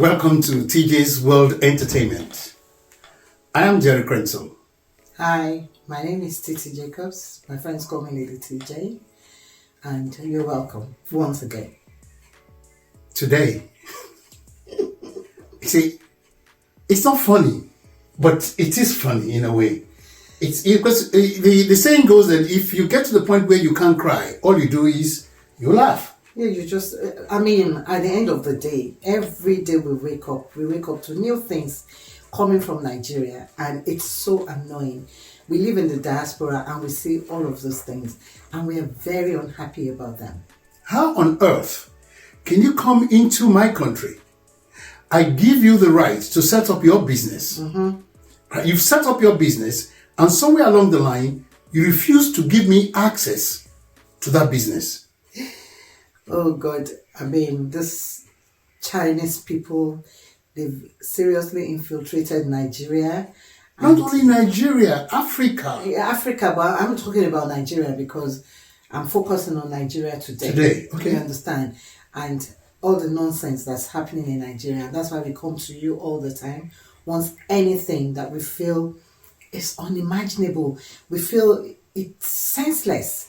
Welcome to TJ's World Entertainment. I am Jerry Crenso. Hi, my name is Titi Jacobs. My friends call me Lady TJ. And you're welcome once again. Today, see, it's not funny, but it is funny in a way. It's because the saying goes that if you get to the point where you can't cry, all you do is you laugh. Yeah, you just, at the end of the day, every day we wake up to new things coming from Nigeria, and it's so annoying. We live in the diaspora and we see all of those things, and we are very unhappy about them. How on earth can you come into my country? I give you the right to set up your business. Mm-hmm. You've set up your business, and somewhere along the line, you refuse to give me access to that business. Oh God, this Chinese people, they've seriously infiltrated Nigeria. Not only Nigeria, Africa. Yeah, Africa, but I'm talking about Nigeria because I'm focusing on Nigeria today. Okay. You understand? And all the nonsense that's happening in Nigeria. And that's why we come to you all the time. Once anything that we feel is unimaginable, we feel it's senseless.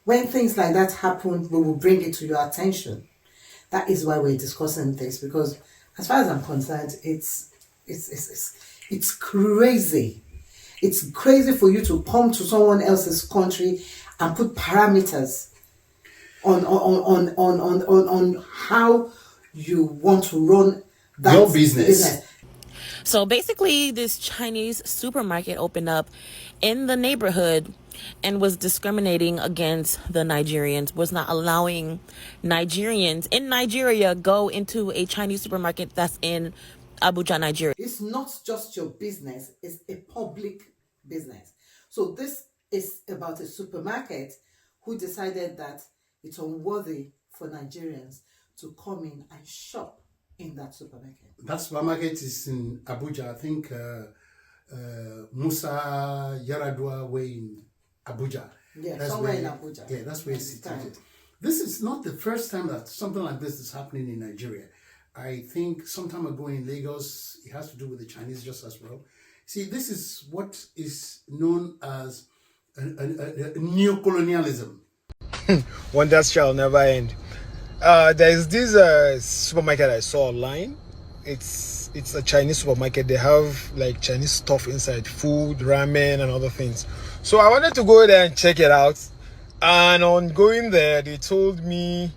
When things like that happen, we will bring it to your attention. That is why we're discussing this, because as far as I'm concerned, it's crazy. It's crazy for you to come to someone else's country and put parameters on how you want to run that your business. So basically, this Chinese supermarket opened up in the neighborhood and was discriminating against the Nigerians, was not allowing Nigerians in Nigeria go into a Chinese supermarket that's in Abuja, Nigeria. It's not just your business, it's a public business. So this is about a supermarket who decided that it's unworthy for Nigerians to come in and shop in that supermarket. That supermarket is in Abuja. I think Musa Yaradua way in Abuja. Yeah, that's somewhere in Abuja. Yeah, that's where it's situated. This is not the first time that something like this is happening in Nigeria. I think some time ago in Lagos, it has to do with the Chinese just as well. See, this is what is known as a neocolonialism. Wonders shall never end. There's this supermarket I saw online. It's a Chinese supermarket. They have like Chinese stuff inside, food, ramen, and other things. So I wanted to go there and check it out. And on going there, they told me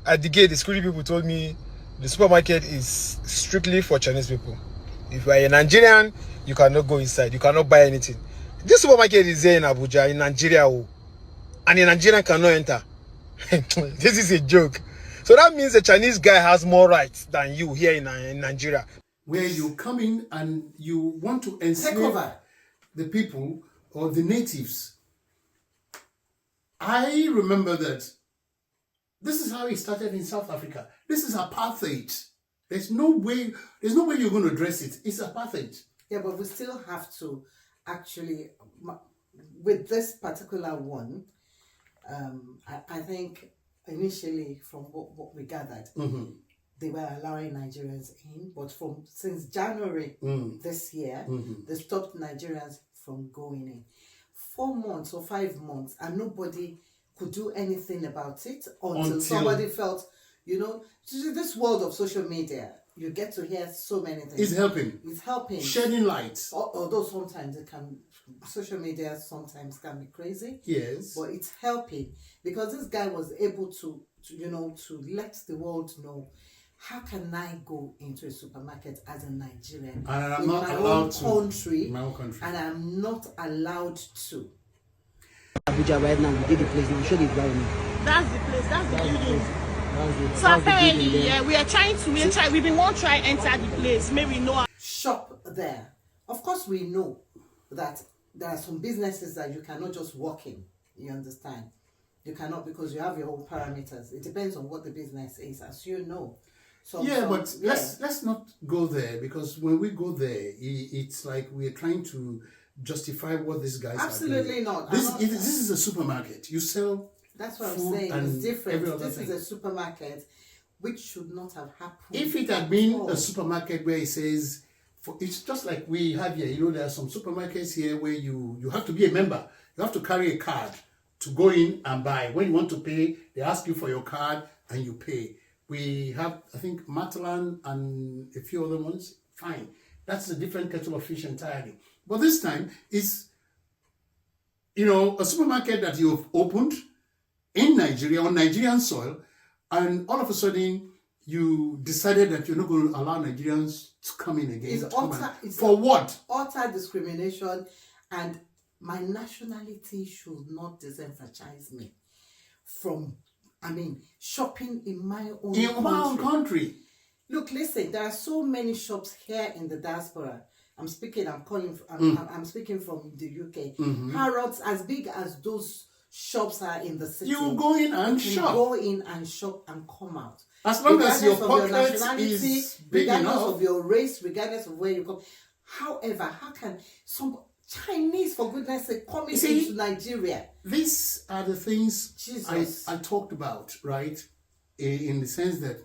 at the gate, the security people told me the supermarket is strictly for Chinese people. If you are a Nigerian, you cannot go inside. You cannot buy anything. This supermarket is here in Abuja, in Nigeria, and a Nigerian cannot enter. This is a joke. So that means the Chinese guy has more rights than you here in Nigeria. Where you come in and you want to enslave the people or the natives. I remember that this is how it started in South Africa. This is apartheid. There's no way you're going to address it. It's apartheid. Yeah, but we still have to actually, with this particular one, I think initially from what we gathered, they were allowing Nigerians in, but since January this year, they stopped Nigerians from going in. 4 months or 5 months, and nobody could do anything about it until somebody felt, this world of social media, you get to hear so many things. It's helping. It's helping. Shedding light. Although sometimes social media sometimes can be crazy. Yes. But it's helping because this guy was able to let the world know, how can I go into a supermarket as a Nigerian and I'm in not my allowed own to. country, my own country, and I'm not allowed to. Abuja right now, we did the place now. Show the ground. That's the place. That's the building. So apparently, yeah, we've been want to try enter the place. Maybe know. Shop there. Of course, we know that there are some businesses that you cannot just walk in. You understand? You cannot, because you have your own parameters. It depends on what the business is, as you know. Let's not go there, because when we go there, it's like we're trying to justify what these guys absolutely are doing. not. This is a supermarket. You sell. That's what I'm saying. It's different. This is a supermarket which should not have happened. If it had been a supermarket where it says, it's just like we have here, there are some supermarkets here where you have to be a member. You have to carry a card to go in and buy. When you want to pay, they ask you for your card and you pay. We have, I think, Matalan and a few other ones. Fine. That's a different kettle of fish entirely. But this time, it's, a supermarket that you've opened in Nigeria, on Nigerian soil, and all of a sudden, you decided that you're not going to allow Nigerians to come in again. For what? Utter discrimination, and my nationality should not disenfranchise me from, shopping in my own country. Look, listen, there are so many shops here in the diaspora. I'm speaking from the UK. Harrods, as big as those shops are in the city. You go in and shop. Go in and shop and come out. As long as your pocket is big enough. Regardless of your race, regardless of where you come. However, how can some Chinese, for goodness sake, come into Nigeria? These are the things I talked about, right? In the sense that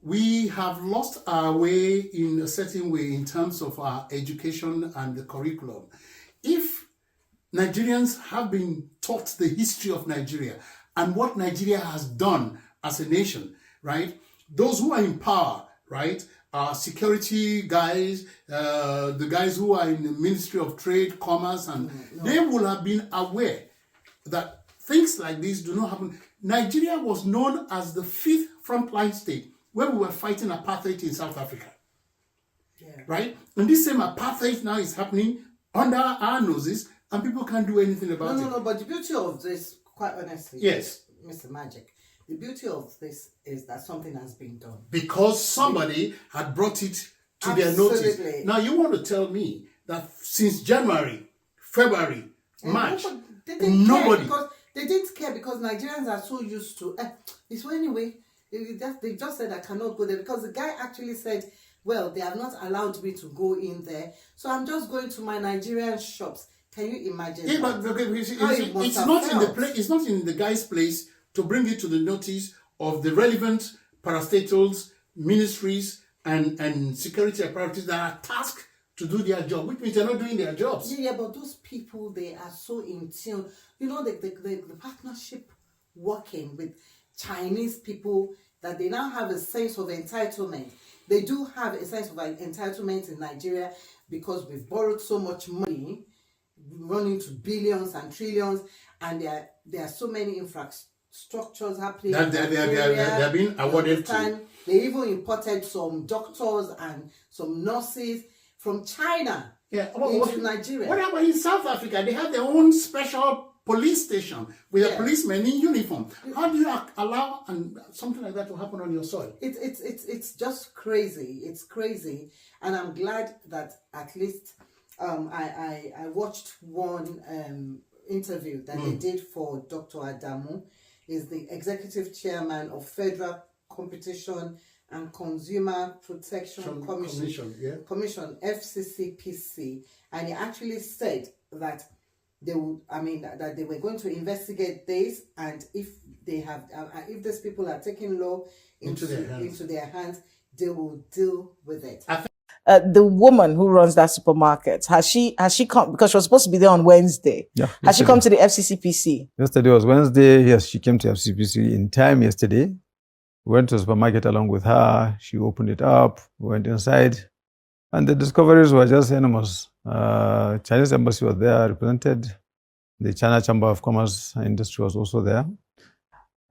we have lost our way in a certain way in terms of our education and the curriculum. If Nigerians have been taught the history of Nigeria and what Nigeria has done as a nation, right? Those who are in power, right? Security guys, the guys who are in the Ministry of Trade, Commerce, and they will have been aware that things like this do not happen. Nigeria was known as the 5th frontline state when we were fighting apartheid in South Africa. Yeah. Right? And this same apartheid now is happening under our noses, and people can't do anything about it. No, but the beauty of this, quite honestly, yes, Mr. Magic, the beauty of this is that something has been done. Because somebody had brought it to their notice. Now, you want to tell me that since January, February, March, nobody... They didn't care because Nigerians are so used to... so anyway, they just said I cannot go there because the guy actually said, well, they have not allowed me to go in there, so I'm just going to my Nigerian shops. Can you imagine? Yeah, but it's not in the guy's place to bring it to the notice of the relevant parastatals, ministries, and security apparatus that are tasked to do their job, which means they're not doing their jobs. Yeah, but those people, they are so in tune. The partnership working with Chinese people, that they now have a sense of entitlement. They do have a sense of entitlement in Nigeria because we've borrowed so much money, running to billions and trillions, and there are so many infrastructures happening. They're being awarded to. They even imported some doctors and some nurses from China into Nigeria. What about in South Africa? They have their own special police station with a policeman in uniform. How do you allow something like that to happen on your soil? It's just crazy. It's crazy, and I'm glad that at least I watched one interview that they did for Dr. Adamu. Is the executive chairman of Federal Competition and Consumer Protection Commission, FCCPC, and he actually said that they were going to investigate this, and if these people are taking law into their hands, they will deal with it. The woman who runs that supermarket, has she come, because she was supposed to be there on Wednesday? Yeah. Has she come to the FCCPC? Yesterday was Wednesday. Yes, she came to FCCPC in time yesterday. We went to the supermarket along with her. She opened it up, went inside, and the discoveries were just enormous. Chinese embassy was there represented. The China Chamber of Commerce and Industry was also there.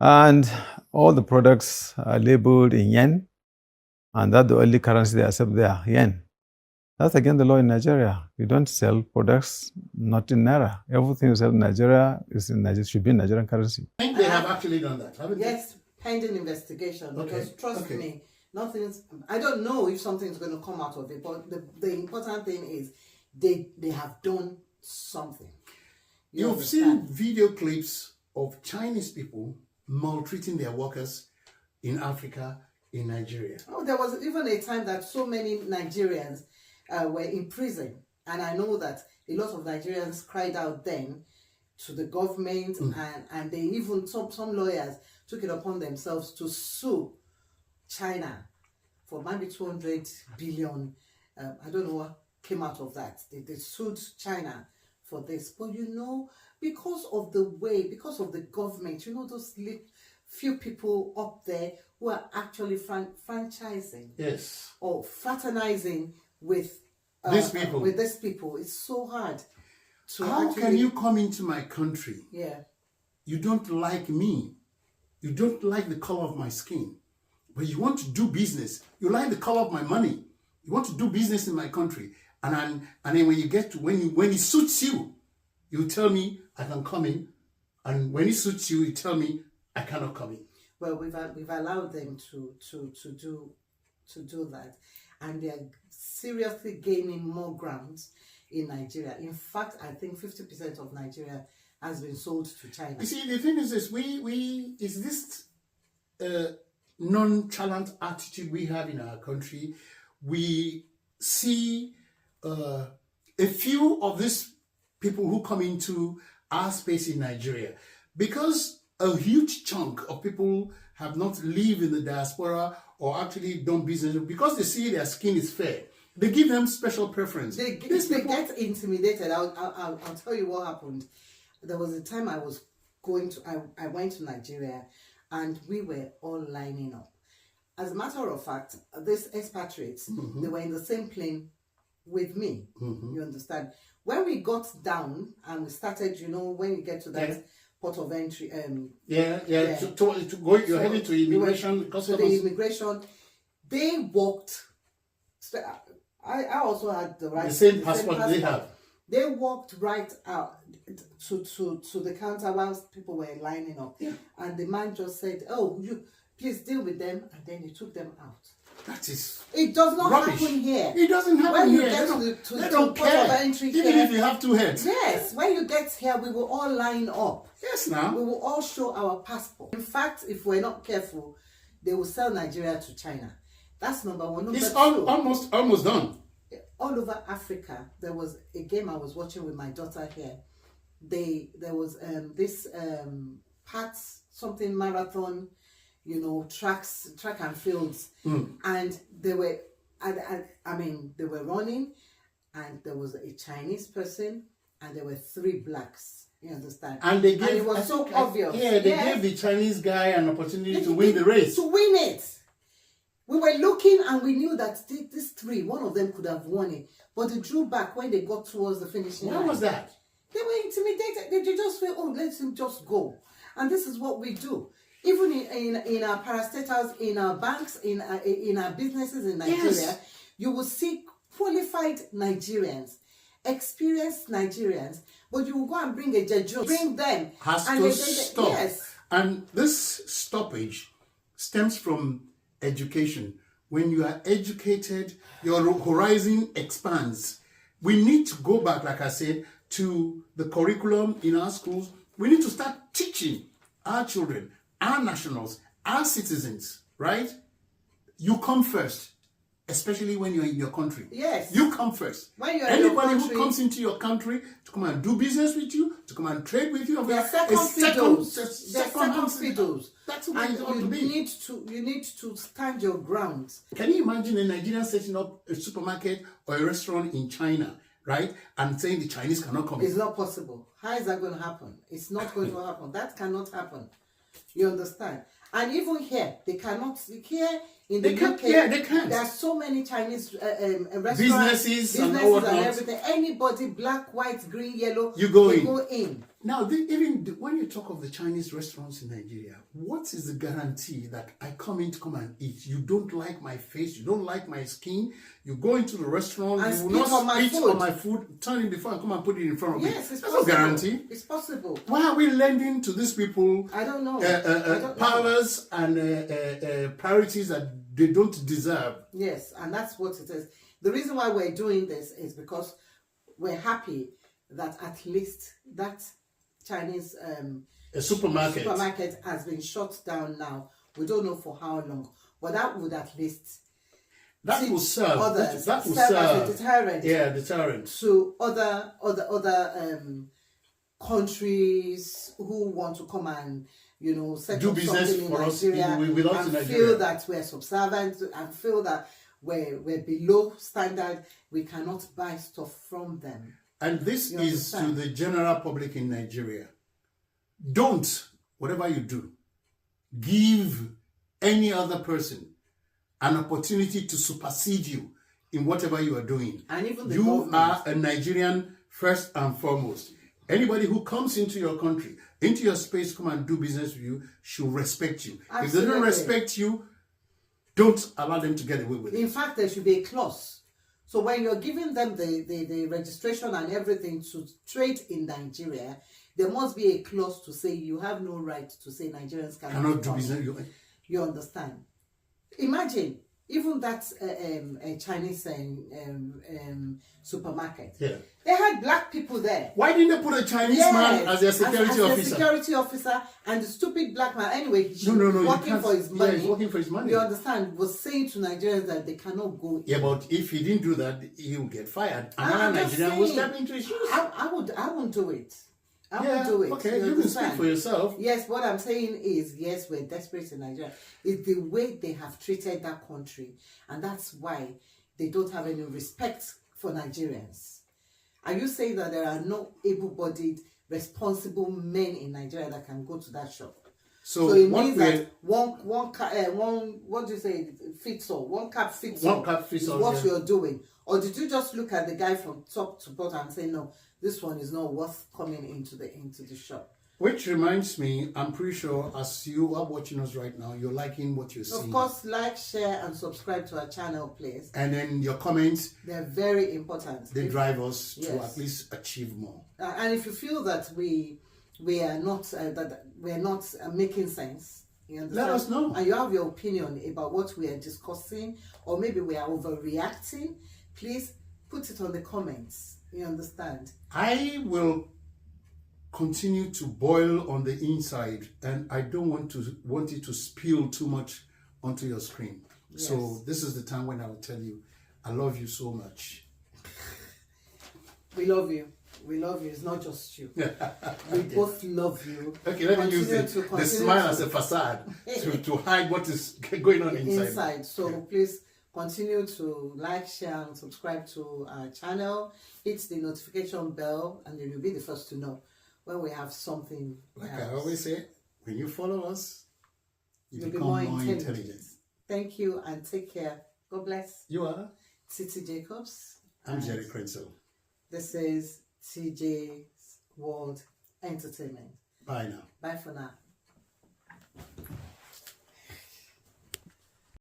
And all the products are labeled in yen. And that's the only currency they accept there, yen. That's again the law in Nigeria. We don't sell products not in Naira. Everything you sell in Nigeria should be in Nigerian currency. I think they have actually done that, haven't they? Yes, pending investigation. Because trust me, I don't know if something's going to come out of it, but the important thing is they have done something. You've seen video clips of Chinese people maltreating their workers in Africa, in Nigeria. Oh, there was even a time that so many Nigerians were in prison. And I know that a lot of Nigerians cried out then to the government, and they even, some lawyers took it upon themselves to sue China for maybe 200 billion. I don't know what came out of that. They sued China for this. But because of the government, those few people up there who are actually franchising, yes, or fraternizing with these people. It's so hard to How can you come into my country? Yeah. You don't like me. You don't like the color of my skin. But you want to do business. You like the color of my money. You want to do business in my country. And then when you get to when it suits you, you tell me I can come in. And when it suits you, you tell me I cannot come in. Well, we've allowed them to do that, and they are seriously gaining more grounds in Nigeria. In fact, I think 50% of Nigeria has been sold to China. You see, the thing is this: is this nonchalant attitude we have in our country. We see a few of these people who come into our space in Nigeria, because a huge chunk of people have not lived in the diaspora or actually done business because they see their skin is fair. They give them special preference. They get intimidated. I'll tell you what happened. There was a time I went to Nigeria, and we were all lining up. As a matter of fact, these expatriates, they were in the same plane with me. You understand? When we got down and we started, when you get to that port of entry, to go, you're heading to immigration, customs. To the immigration, they walked. I also had the same passport they have. They walked right out to the counter whilst people were lining up, and the man just said, "Oh, you please deal with them," and then he took them out. That is. It does not rubbish. happen here. It doesn't happen when here. You get they don't care. Even if you have two heads. Yes, when you get here, we will all line up. Yes, now. We will all show our passport. In fact, if we're not careful, they will sell Nigeria to China. That's number one. Number it's two, almost done. All over Africa, there was a game I was watching with my daughter here. There was this something marathon, track and fields, and they were, they were running, and there was a Chinese person, and there were 3 blacks. You understand? And they gave, it was so obvious. Yeah, they gave the Chinese guy an opportunity to win the race. To win it. We were looking and we knew that these 3, one of them could have won it. But they drew back when they got towards the finishing line. Why was that? They were intimidated. They just felt, let him just go. And this is what we do. Even in our parastatals, in our banks, in our businesses in Nigeria, you will see qualified Nigerians, experienced Nigerians, but you will go and bring a Jeju, bring them. Has to stop. Yes. And this stoppage stems from education. When you are educated, your horizon expands. We need to go back, like I said, to the curriculum in our schools. We need to start teaching our children, our nationals, our citizens, right? You come first, especially when you're in your country. Yes. You come first. When you're Anybody who comes into your country to come and do business with you, to come and trade with you, they're second fiddles. That's the way it ought to be. You need to stand your ground. Can you imagine a Nigerian setting up a supermarket or a restaurant in China, right? And saying the Chinese cannot come in? It's not possible. How is that going to happen? It's not going to happen. That cannot happen. You understand? And even here, they cannot. Here in the UK, they can't. There are so many Chinese restaurants, businesses and everything. Anybody, black, white, green, yellow, you go in. Now, even when you talk of the Chinese restaurants in Nigeria, what is the guarantee that I come and eat? You don't like my face, you don't like my skin, you go into the restaurant, and you will not spit on my food, turn it before I come and put it in front of me. Yes, it's That's possible. No guarantee. It's possible. Why are we lending to these people I don't know. powers and priorities that they don't deserve? Yes, and that's what it is. The reason why we're doing this is because we're happy that at least that Chinese supermarket has been shut down now. We don't know for how long, but that would at least will serve others. That will serve as a deterrent. Yeah, deterrent to other countries who want to come and set do up business something in for us Nigeria with us in and Nigeria. feel that we're subservient and feel that we're below standard, we cannot buy stuff from them. And this You is to understand? the general public in Nigeria. Don't, whatever you do, give any other person an opportunity to supersede you in whatever you are doing. And even the you government. are a Nigerian first and foremost. Anybody who comes into your country, into your space, come and do business with you, should respect you. If they don't Absolutely. respect you, don't allow them to get away with it. In fact, there should be a clause. So when you're giving them the registration and everything to trade in Nigeria, there must be a clause to say you have no right to say Nigerians Cannot do business. You understand? Imagine even that Chinese supermarket. Yeah. They had black people there. Why didn't they put a Chinese man as their security as officer? the security officer, and the stupid black man. Anyway, he's No, you working can't- for his money. Yeah, he's working for his money. You understand? Was saying to Nigerians that they cannot go in. Yeah, but if he didn't do that, he would get fired. I'm Another just Nigerian will saying. step into his shoes. I won't do it. I won't do it. Okay, you can speak for yourself. Yes, what I'm saying is, yes, we're desperate in Nigeria. It's the way they have treated that country, and that's why they don't have any respect for Nigerians. Are you saying that there are no able-bodied, responsible men in Nigeria that can go to that shop? So it means that one what do you say, fits all, one cap fits all. One cap fits is all, what yeah. you're doing. Or did you just look at the guy from top to bottom and say, no, this one is not worth coming into the shop? Which reminds me, I'm pretty sure as you are watching us right now, you're liking what you're seeing. Of course, like, share, and subscribe to our channel, please. And then your comments, They're very important. they drive us to Yes. at least achieve more. And if you feel that we are not making sense, you understand? Let us know. And you have your opinion about what we are discussing, or maybe we are overreacting, please put it on the comments. You understand? I will continue to boil on the inside, and I don't want it to spill too much onto your screen. Yes. So this is the time when I will tell you, I love you so much. We love you. We love you. It's not just you. We both love you. Okay, let me use the smile as a facade to hide what is going on inside. So please continue to like, share, and subscribe to our channel. Hit the notification bell, and you'll be the first to know when we have something Like else. I always say, when you follow us, you You'll be become more more intelligent. intelligent. Thank you, and take care. God bless. You are? Titi Jacobs. I'm And Jerry Crenshaw. This is TJ's World Entertainment. Bye now. Bye for now.